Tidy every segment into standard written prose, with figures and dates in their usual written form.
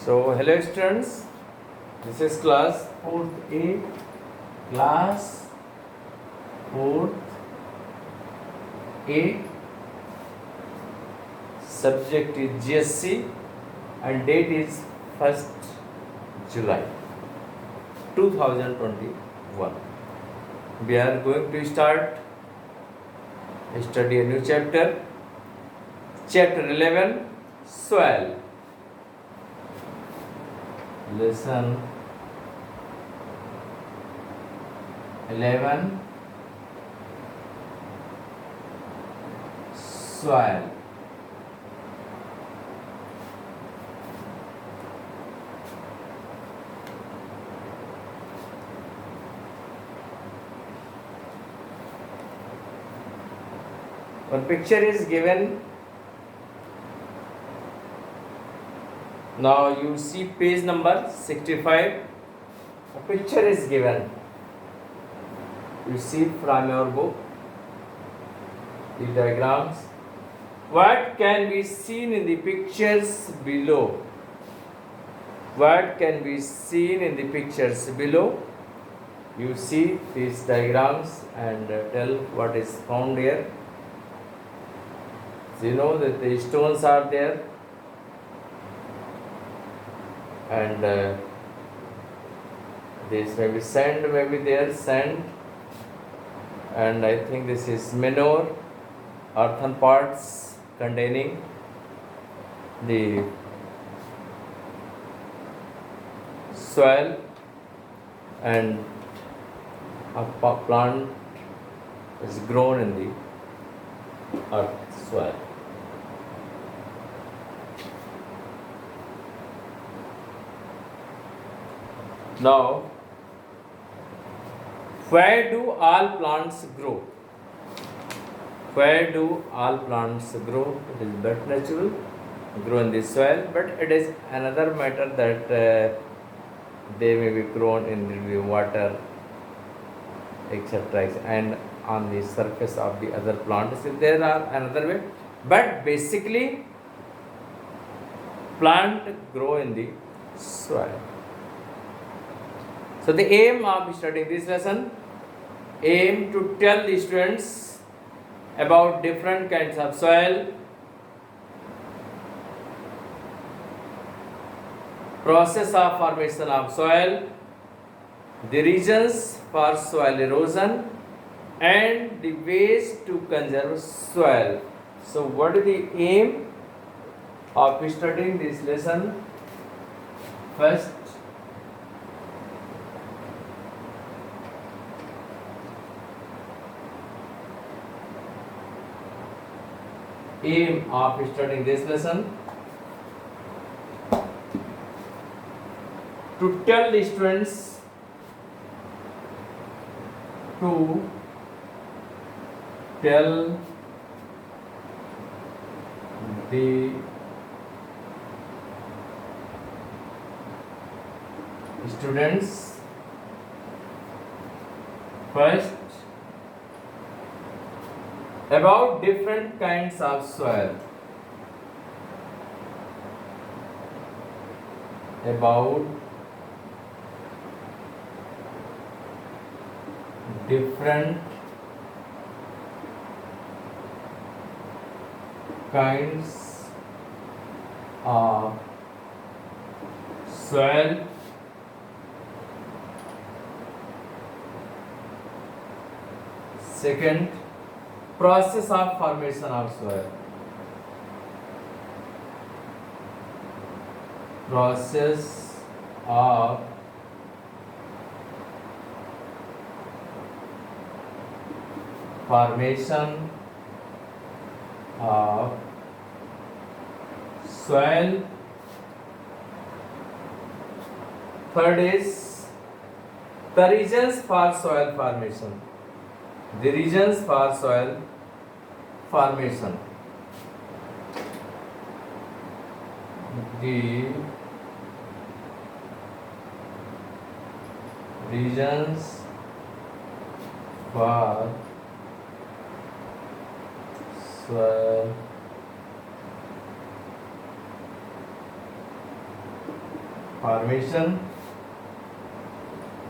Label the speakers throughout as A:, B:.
A: So, hello students, this is class 4th A, class 4th A, subject is GSC and date is 1st July 2021. We are going to study a new chapter, chapter 11, soil. Lesson 11, soil. One picture is given. Now you see page number 65. A picture is given. You see from your book the diagrams. What can be seen in the pictures below? What can be seen in the pictures below? You see these diagrams and tell what is found here. So you know that the stones are there. And this may be sand, maybe there sand, and I think this is manure, earthen parts containing the soil, and a plant is grown in the earth soil. Now, where do all plants grow? Where do all plants grow? It is but natural, grow in the soil, but it is another matter that they may be grown in the water, etc. and on the surface of the other plants. There are another way, but basically plant grow in the soil. So the aim of studying this lesson, aim to tell the students about different kinds of soil, process of formation of soil, the reasons for soil erosion, and the ways to conserve soil. So what is the aim of studying this lesson? First, aim of studying this lesson to tell the students to tell the students first about different kinds of soil, about different kinds of soil, second, process of formation of soil, process of formation of soil, third is the reasons for soil formation, the reasons for soil formation, the reasons for soil formation.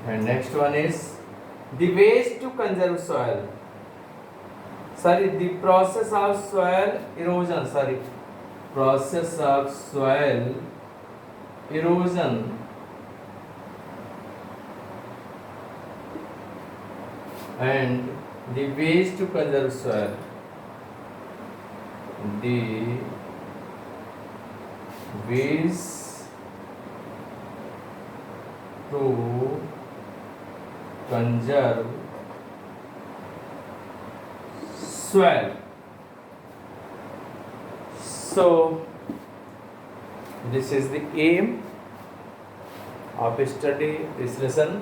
A: And next one is the ways to conserve soil. Sorry, the process of soil erosion. Sorry, process of soil erosion and the ways to conserve soil. The ways to conserve soil. So this is the aim of study this lesson,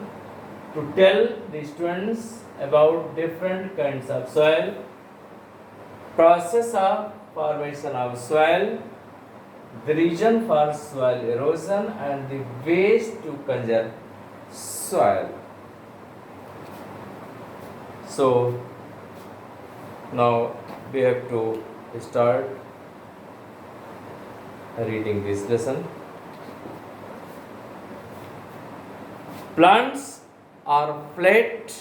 A: to tell the students about different kinds of soil, process of formation of soil, the reason for soil erosion and the ways to conserve soil. So now we have to start reading this lesson. Plants are flat,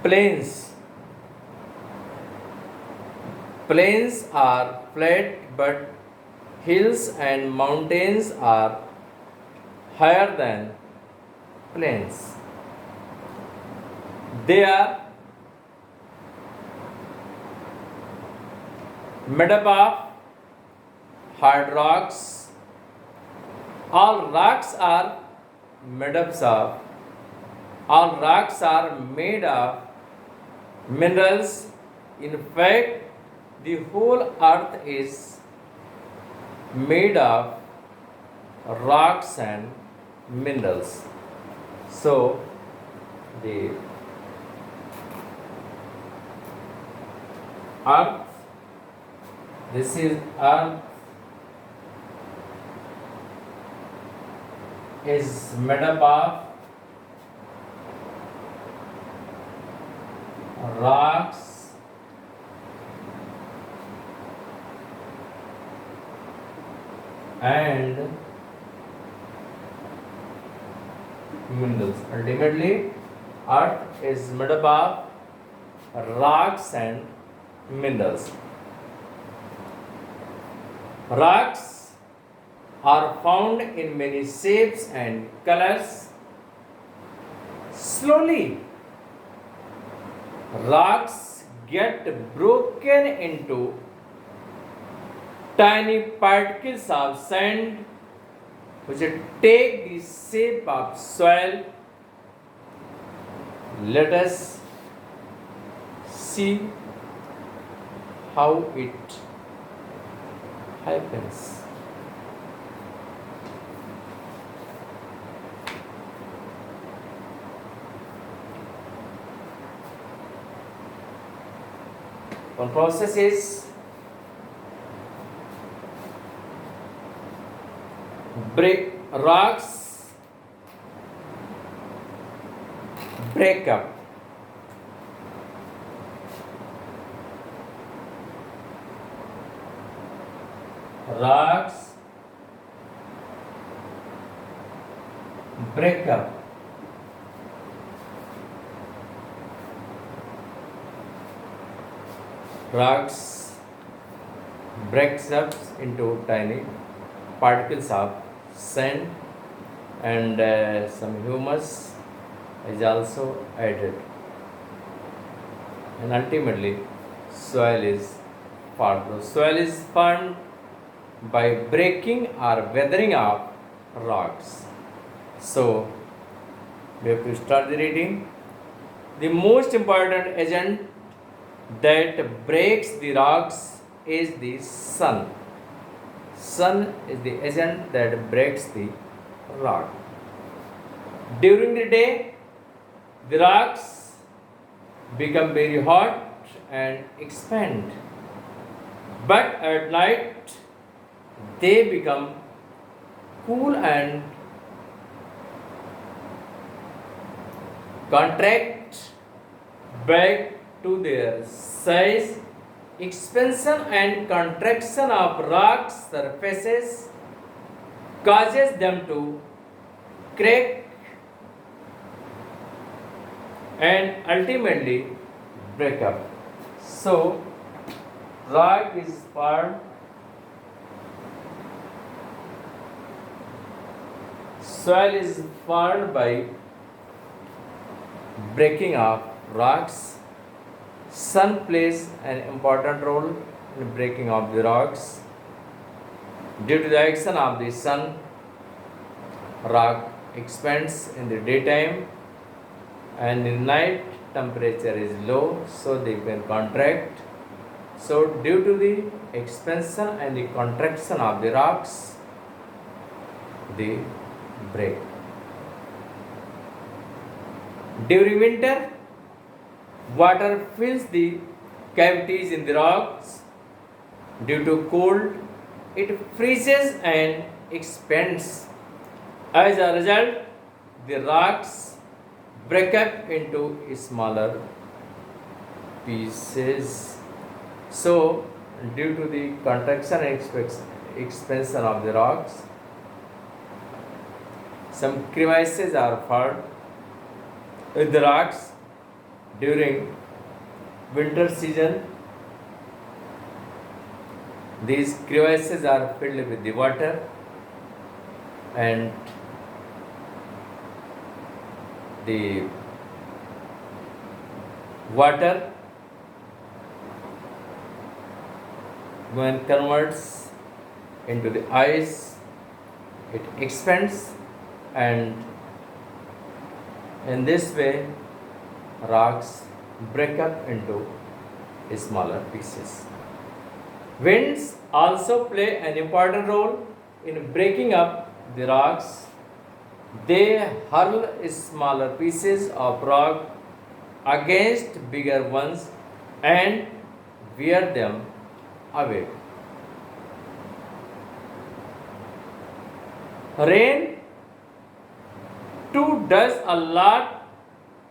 A: plains are flat, but hills and mountains are higher than plains. They are made up of hard rocks. All rocks are made of minerals. In fact, the whole earth is made of rocks and minerals. So the earth, this is earth, is made up of rocks and minerals. Ultimately, earth is made up of rocks and minerals. Rocks are found in many shapes and colors. Slowly, rocks get broken into tiny particles of sand which take the shape of soil. Let us see how it happens. One process is rocks break up. Rocks break up. Rocks breaks up into tiny particles of sand, and some humus is also added, and ultimately soil is formed. The soil is formed by breaking or weathering of rocks. So we have to start the reading. The most important agent that breaks the rocks is the sun. Sun is the agent that breaks the rock. During the day, the rocks become very hot and expand. But at night, they become cool and contract back to their size expansion and contraction of rock surfaces causes them to crack and ultimately break up. So, rock is formed, soil is formed by breaking of rocks. Sun plays an important role in breaking of the rocks. Due to the action of the sun, rock expands in the daytime and in night temperature is low, so they can contract. So due to the expansion and the contraction of the rocks, they break. During winter, water fills the cavities in the rocks. Due to cold, it freezes and expands. As a result, the rocks break up into smaller pieces. So, due to the contraction and expansion of the rocks, some crevices are formed in the rocks during winter season. These crevices are filled with the water, and the water, when converts into the ice, it expands, and in this way rocks break up into smaller pieces. Winds also play an important role in breaking up the rocks. They hurl smaller pieces of rock against bigger ones and wear them away. Rain too does a lot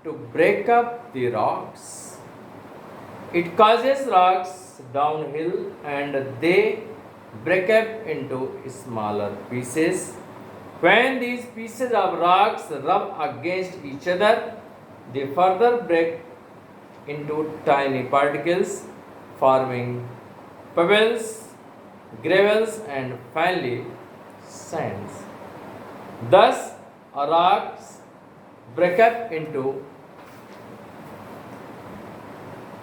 A: to break up the rocks. It causes rocks downhill and they break up into smaller pieces. When these pieces of rocks rub against each other, they further break into tiny particles, forming pebbles, gravels, and finally sands. Thus, rocks break up into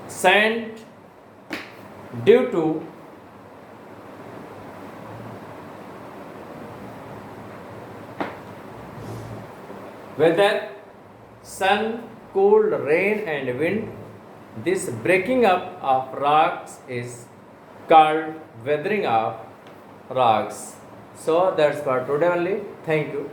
A: sand due to weather, sun, cold, rain, and wind. This breaking up of rocks is called weathering of rocks. So that's for today only. Thank you.